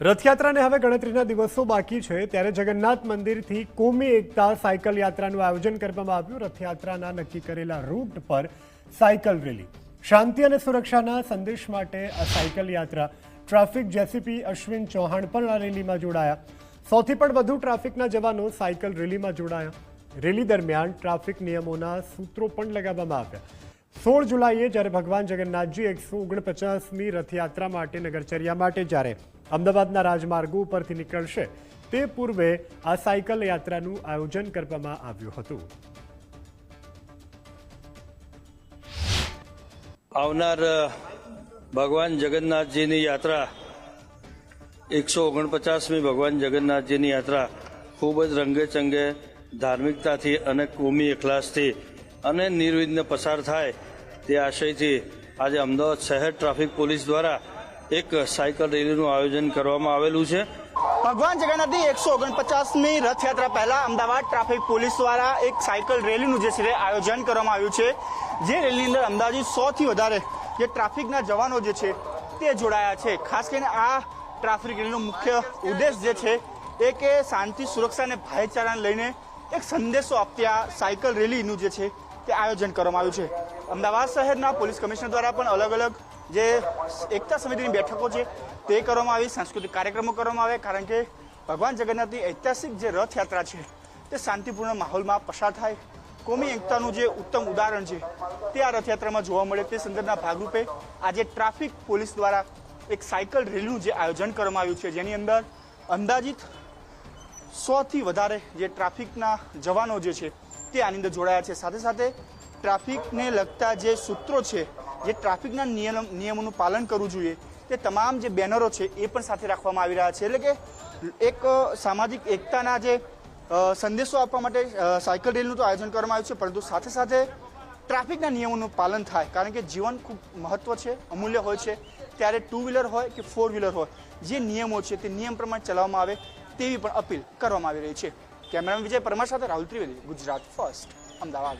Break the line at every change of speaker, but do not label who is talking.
રથયાત્રાને હવે ગણતરીના દિવસો બાકી છે ત્યારે જગન્નાથ મંદિરથી કોમી એકતા સાયકલ યાત્રાનું આયોજન કરવામાં આવ્યું। રથયાત્રાના નક્કી કરેલા રૂટ પર સાયકલ રેલી, શાંતિ અને સુરક્ષાના સંદેશ માટે આ સાયકલ યાત્રા। ટ્રાફિક જેસીપી અશ્વિન ચૌહાણ પણ આ રેલીમાં જોડાયા। 100થી પણ વધુ ટ્રાફિકના જવાનો સાયકલ રેલીમાં જોડાયા। રેલી દરમિયાન ટ્રાફિક નિયમોના સૂત્રો પણ લગાવવામાં આવ્યા। 16 જુલાઈએ જ્યારે ભગવાન જગન્નાથજી 149મી રથયાત્રા માટે નગરચર્યા માટે જ્યારે અમદાવાદના રાજમાર્ગો ઉપરથી નીકળશે તે પૂર્વે આ સાયકલ યાત્રાનું આયોજન કરવામાં આવ્યું હતું।
આવનાર ભગવાન જગન્નાથજીની યાત્રા 149મી ભગવાન જગન્નાથજીની યાત્રા ખૂબ જ રંગેચંગે ધાર્મિકતાથી અને કોમી એખલાસથી અને નિર્વિઘ્ન પસાર થાય તે આશયથી આજે અમદાવાદ શહેર ટ્રાફિક પોલીસ દ્વારા એક સાયકલ રેલીનું આયોજન કરવામાં આવેલું છે।
ભગવાન જગન્નાથની 149મી રથયાત્રા પહેલા અમદાવાદ ટ્રાફિક પોલીસ દ્વારા એક સાયકલ રેલીનું જે છે આયોજન કરવામાં આવ્યું છે। જે રેલીની અંદર અંદાજિત 100થી વધારે જે ટ્રાફિકના જવાનો જે છે તે જોડાયા છે। ખાસ કરીને આ ટ્રાફિક રેલીનો મુખ્ય ઉદ્દેશ જે છે એ કે શાંતિ, સુરક્ષા અને ભાઈચારાને લઈને એક સંદેશો આપતી આ સાયકલ રેલીનું જે છે તે આયોજન કરવામાં આવ્યું છે। અમદાવાદ શહેરના પોલીસ કમિશનર દ્વારા પણ અલગ અલગ જે એકતા સમિતિની બેઠકો છે તે કરવામાં આવી, સાંસ્કૃતિક કાર્યક્રમો કરવામાં આવે, કારણ કે ભગવાન જગન્નાથની ઐતિહાસિક જે રથયાત્રા છે તે શાંતિપૂર્ણ માહોલમાં પસાર થાય। કોમી એકતાનું જે ઉત્તમ ઉદાહરણ છે તે આ રથયાત્રામાં જોવા મળે તે સંદર્ભના ભાગરૂપે આજે ટ્રાફિક પોલીસ દ્વારા એક સાયકલ રેલીનું જે આયોજન કરવામાં આવ્યું છે, જેની અંદર અંદાજિત 100થી વધારે જે ટ્રાફિકના જવાનો જે છે તે આની અંદર જોડાયા છે। સાથે સાથે ટ્રાફિકને લગતા જે સૂત્રો છે, જે ટ્રાફિકના નિયમોનું પાલન કરવું જોઈએ તે તમામ જે બેનરો છે એ પણ સાથે રાખવામાં આવી રહ્યા છે। એટલે કે એક સામાજિક એકતાના જે સંદેશો આપવા માટે સાયકલ રેલીનું તો આયોજન કરવામાં આવ્યું છે, પરંતુ સાથે સાથે ટ્રાફિકના નિયમોનું પાલન થાય, કારણ કે જીવન ખૂબ મહત્વ છે, અમૂલ્ય હોય છે। ત્યારે 2 વ્હીલર હોય કે 4 વ્હીલર હોય, જે નિયમો છે તે નિયમ પ્રમાણે ચલાવવામાં આવે તેવી પણ અપીલ કરવામાં આવી રહી છે। કેમેરામેન વિજય પરમાર સાથે રાહુલ ત્રિવેદી, ગુજરાત ફર્સ્ટ, અમદાવાદ।